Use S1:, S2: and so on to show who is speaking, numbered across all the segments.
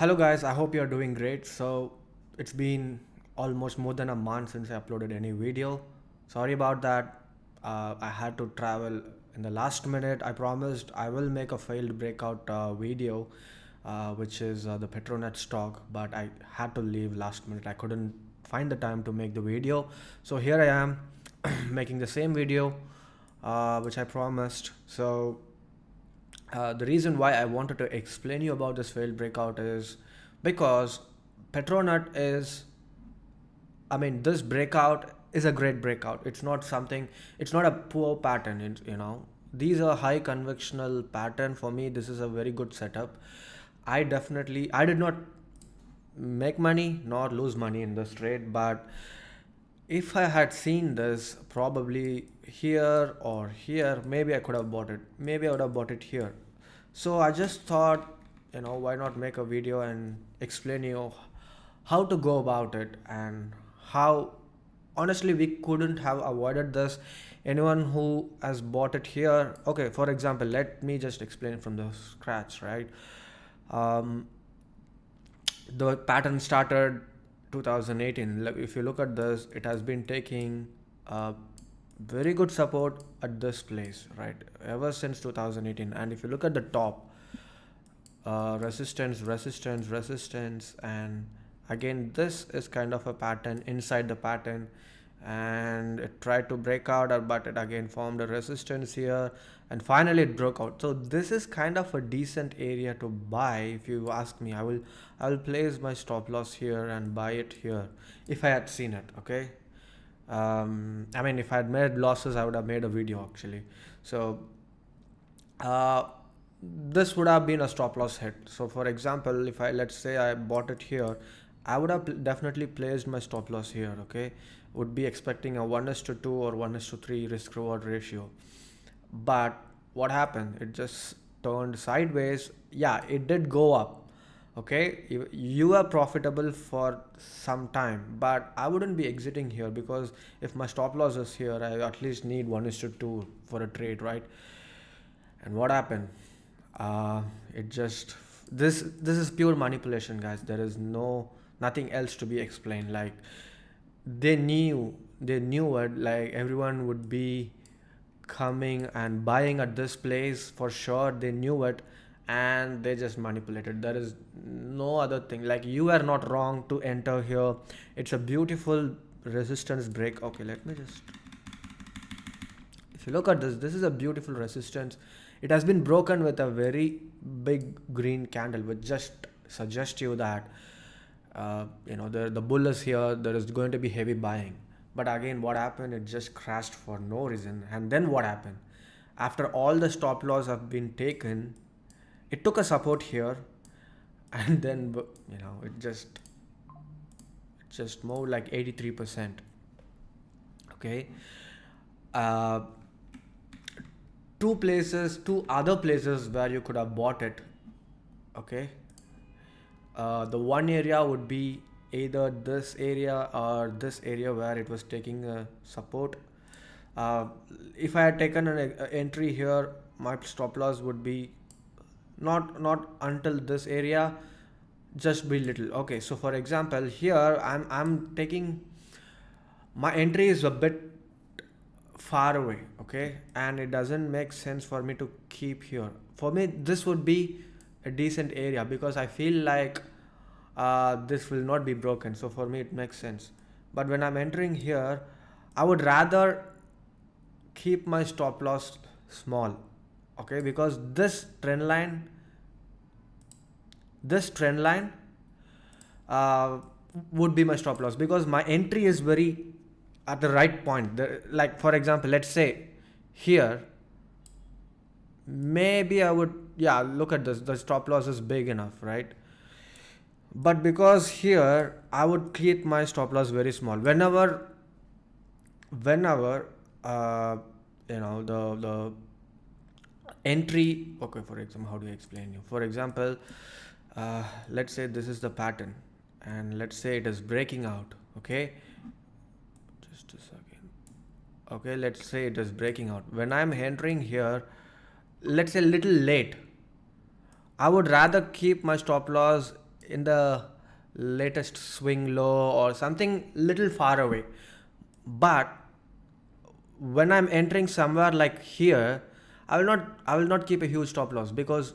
S1: Hello guys, I hope you're doing great. So it's been almost more than a month since I uploaded any video. Sorry about that. I had to travel in the last minute. I promised I will make a failed breakout video, which is the Petronet stock, but I had to leave last minute. I couldn't find the time to make the video. So here I am making the same video, which I promised. So the reason why I wanted to explain you about this failed breakout is because Petronut is, this breakout is a great breakout. It's not something, it's not a poor pattern, These are high convictional pattern. For me, this is a very good setup. I did not make money nor lose money in this trade, but if I had seen this probably here or here, maybe I could have bought it. Maybe I would have bought it here. So I just thought, why not make a video and explain you how to go about it and how honestly we couldn't have avoided this. Anyone who has bought it here, okay, for example, let me just explain from the scratch, right? Um, the pattern started 2018. If you look at this, it has been taking very good support at this place, right, ever since 2018. And if you look at the top, resistance, resistance, resistance, and again this is kind of a pattern inside the pattern, and it tried to break out, but it again formed a resistance here, and finally it broke out. So this is kind of a decent area to buy. If you ask me, I will place my stop loss here and buy it here if I had seen it. Okay, if I had made losses, I would have made a video actually. So uh, this would have been a stop loss hit. So for example, if I, let's say I bought it here, I would have definitely placed my stop loss here. Okay, would be expecting a 1:2 or 1:3 risk reward ratio. But what happened? It just turned sideways. Yeah, it did go up. Okay, you are profitable for some time, but I wouldn't be exiting here, because if my stop loss is here, I at least need 1:2 for a trade, right? And what happened? It just, this is pure manipulation, guys. There is nothing else to be explained. Like, they knew it, like everyone would be coming and buying at this place for sure. They knew it, and they just manipulated. There is no other thing. Like, you are not wrong to enter here. It's a beautiful resistance break. Okay, let me just, if you look at this, this is a beautiful resistance. It has been broken with a very big green candle, which just suggests you that the bull is here. There is going to be heavy buying. But again, what happened? It just crashed for no reason. And then what happened? After all the stop loss have been taken, it took a support here, and then it just moved like 83%. Okay. Uh, two other places where you could have bought it. Okay, the one area would be either this area or this area where it was taking a support. uh, if I had taken an entry here, my stop loss would be not until this area, just be little. Okay, so for example, here I'm taking, my entry is a bit far away. Okay, and it doesn't make sense for me to keep here. For me, this would be a decent area, because I feel like this will not be broken. So for me it makes sense. But when I'm entering here, I would rather keep my stop loss small. Okay, because this trend line uh, would be my stop loss, because my entry is very at the right point. Like, for example, let's say here, maybe I would, yeah, look at this, the stop loss is big enough, right? But because here I would keep my stop loss very small. Whenever the entry, okay, for example, how do I explain you? For example, let's say this is the pattern, and let's say it is breaking out. Okay, just a second. Okay, let's say it is breaking out. When I'm entering here, let's say little late, I would rather keep my stop loss in the latest swing low or something little far away. But when I'm entering somewhere like here, I will not keep a huge stop loss, because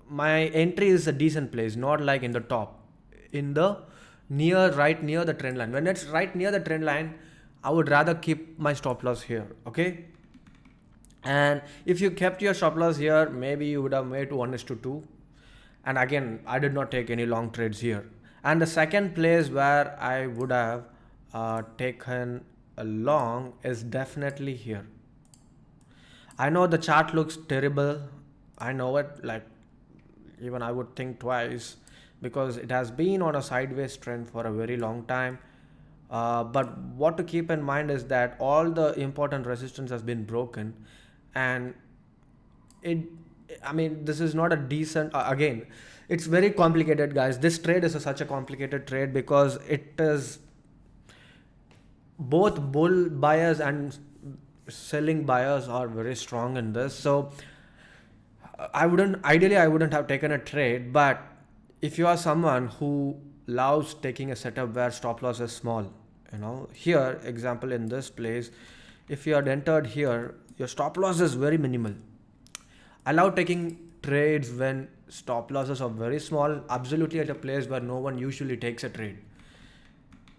S1: my entry is a decent place, not like in the top, in the right near the trend line. When it's right near the trend line, I would rather keep my stop loss here. Okay. And if you kept your stop loss here, maybe you would have made 1:2. And again, I did not take any long trades here. And the second place where I would have taken a long is definitely here. I know the chart looks terrible. I know it, like even I would think twice, because it has been on a sideways trend for a very long time. But what to keep in mind is that all the important resistance has been broken, and it I mean, this is not a decent again, it's very complicated, guys. This trade is such a complicated trade because it is both bull buyers and selling buyers are very strong in this. So I wouldn't have taken a trade, but if you are someone who loves taking a setup where stop loss is small, here, example in this place, if you had entered here, your stop loss is very minimal. I love taking trades when stop losses are very small, absolutely at a place where no one usually takes a trade.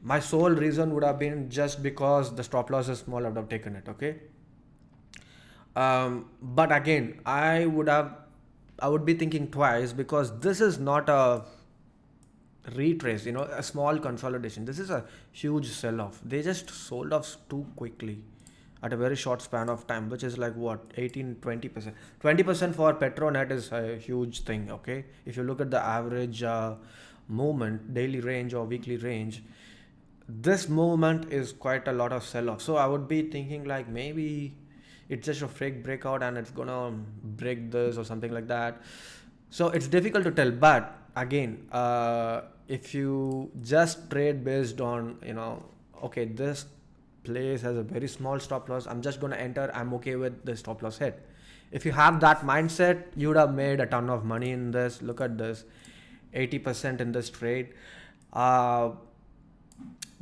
S1: My sole reason would have been just because the stop loss is small, I would have taken it. Okay. But again, I would be thinking twice, because this is not a retrace, a small consolidation. This is a huge sell off. They just sold off too quickly at a very short span of time, which is like what, 18, 20%. 20% for Petronet is a huge thing. Okay. If you look at the average movement, daily range or weekly range, this movement is quite a lot of sell off. So I would be thinking like maybe it's just a fake breakout and it's gonna break this or something like that. So it's difficult to tell. But again, if you just trade based on, okay, this place has a very small stop loss, I'm just gonna enter, I'm okay with the stop loss hit. If you have that mindset, you would have made a ton of money in this. Look at this, 80% in this trade.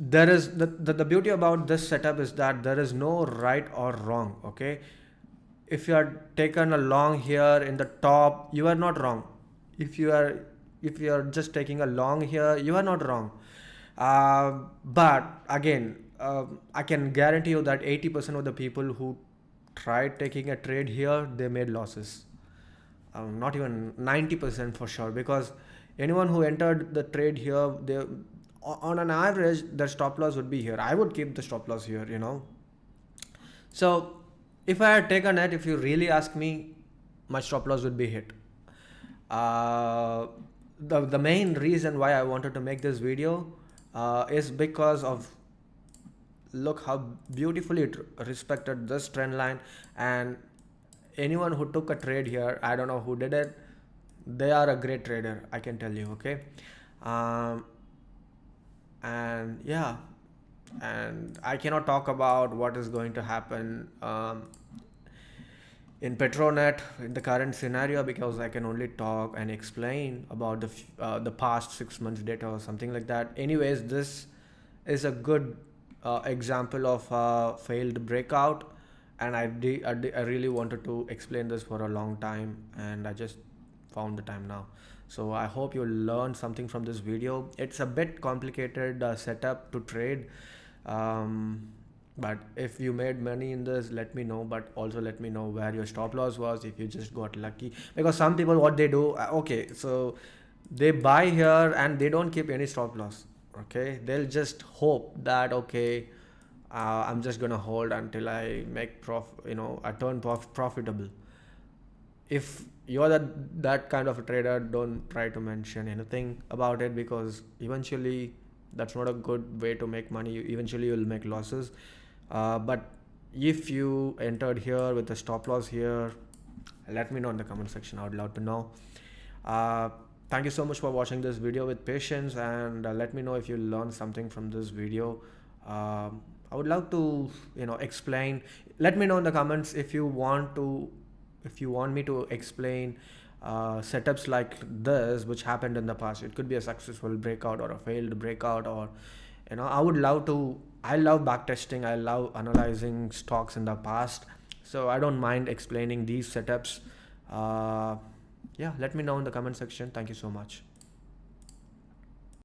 S1: There is the beauty about this setup is that there is no right or wrong. Okay. If you are taken a long here in the top, you are not wrong. If you are just taking a long here, you are not wrong. But again, I can guarantee you that 80% of the people who tried taking a trade here, they made losses. Not even 90% for sure, because anyone who entered the trade here, they on an average their stop loss would be here. I would keep the stop loss here. So if I had taken it, if you really ask me, my stop loss would be hit. uh, the main reason why I wanted to make this video is because of, look how beautifully it respected this trend line. And anyone who took a trade here, I don't know who did it, they are a great trader, I can tell you. Okay. um, and yeah, and I cannot talk about what is going to happen in Petronet in the current scenario, because I can only talk and explain about the past 6 months data or something like that. Anyways, this is a good example of a failed breakout, and I really wanted to explain this for a long time, and I just found the time now. So I hope you learned something from this video. It's a bit complicated setup to trade. Um, but if you made money in this, let me know. But also let me know where your stop loss was, if you just got lucky. Because some people, what they do, okay, so they buy here and they don't keep any stop loss. Okay, they'll just hope that, okay, I'm just gonna hold until I make I turn profitable. If you're that kind of a trader, don't try to mention anything about it, because eventually that's not a good way to make money. Eventually you'll make losses. But if you entered here with a stop loss here, let me know in the comment section. I would love to know. uh, Thank you so much for watching this video with patience, and let me know if you learned something from this video. I would love to explain. Let me know in the comments if you want me to explain setups like this which happened in the past. It could be a successful breakout or a failed breakout, or I love backtesting, I love analyzing stocks in the past, so I don't mind explaining these setups. uh, yeah, let me know in the comment section. Thank you so much.